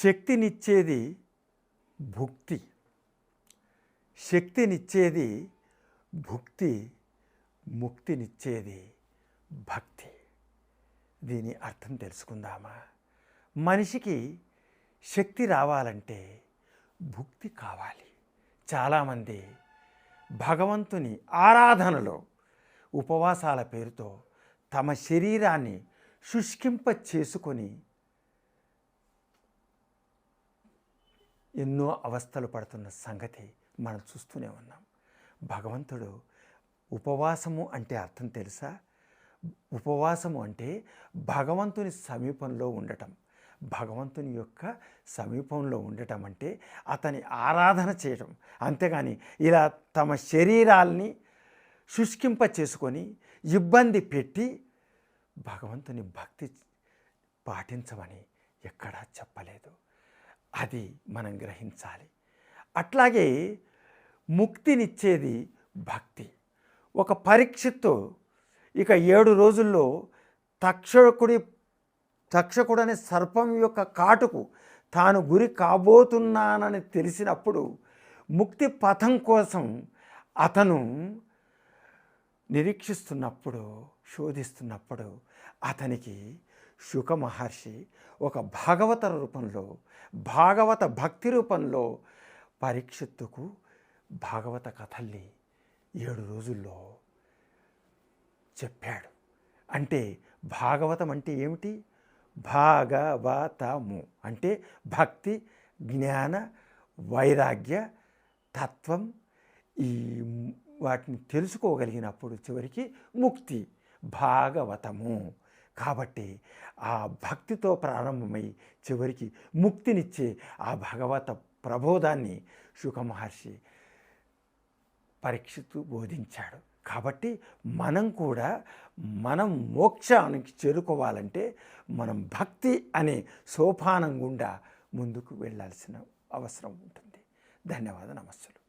శక్తినిచ్చేది భుక్తి, శక్తినిచ్చేది భుక్తి, ముక్తినిచ్చేది భక్తి. దీని అర్థం తెలుసుకుందామా? మనిషికి శక్తి రావాలంటే భుక్తి కావాలి. చాలామంది భగవంతుని ఆరాధనలో ఉపవాసాల పేరుతో తమ శరీరాన్ని శుష్కింప చేసుకొని ఎన్నో అవస్థలు పడుతున్న సంగతి మనం చూస్తూనే ఉన్నాం. భగవంతుడు ఉపవాసము అంటే అర్థం తెలుసా? ఉపవాసము అంటే భగవంతుని సమీపంలో ఉండటం. భగవంతుని యొక్క సమీపంలో ఉండటం అంటే అతని ఆరాధన చేయటం. అంతేగాని ఇలా తమ శరీరాల్ని శుష్కింప చేసుకొని ఇబ్బంది పెట్టి భగవంతుని భక్తి పాటించమని ఎక్కడా చెప్పలేదు. అది మనం గ్రహించాలి. అట్లాగే ముక్తినిచ్చేది భక్తి. ఒక పరీక్షతో ఇక 7 రోజుల్లో తక్షకుడనే సర్పం యొక్క కాటుకు తాను గురి కాబోతున్నానని తెలిసినప్పుడు ముక్తి పథం కోసం అతను నిరీక్షిస్తున్నప్పుడు, శోధిస్తున్నప్పుడు అతనికి శుక మహర్షి ఒక భాగవత రూపంలో, భాగవత భక్తి రూపంలో పరీక్షిత్తుకు భాగవత కథల్ని 7 రోజుల్లో చెప్పాడు. అంటే భాగవతం అంటే ఏమిటి? భాగవతము అంటే భక్తి, జ్ఞాన, వైరాగ్య, తత్వం, ఈ వాటిని తెలుసుకోగలిగినప్పుడు చివరికి ముక్తి భాగవతము. కాబట్టి ఆ భక్తితో ప్రారంభమై చివరికి ముక్తినిచ్చే ఆ భగవత ప్రబోధాన్ని శుక మహర్షి పరీక్షిత్తు బోధించాడు. కాబట్టి మనం కూడా మోక్షానికి చేరుకోవాలంటే మనం భక్తి అనే సోపానం గుండా ముందుకు వెళ్ళాల్సిన అవసరం ఉంటుంది. ధన్యవాదాలు. నమస్సులు.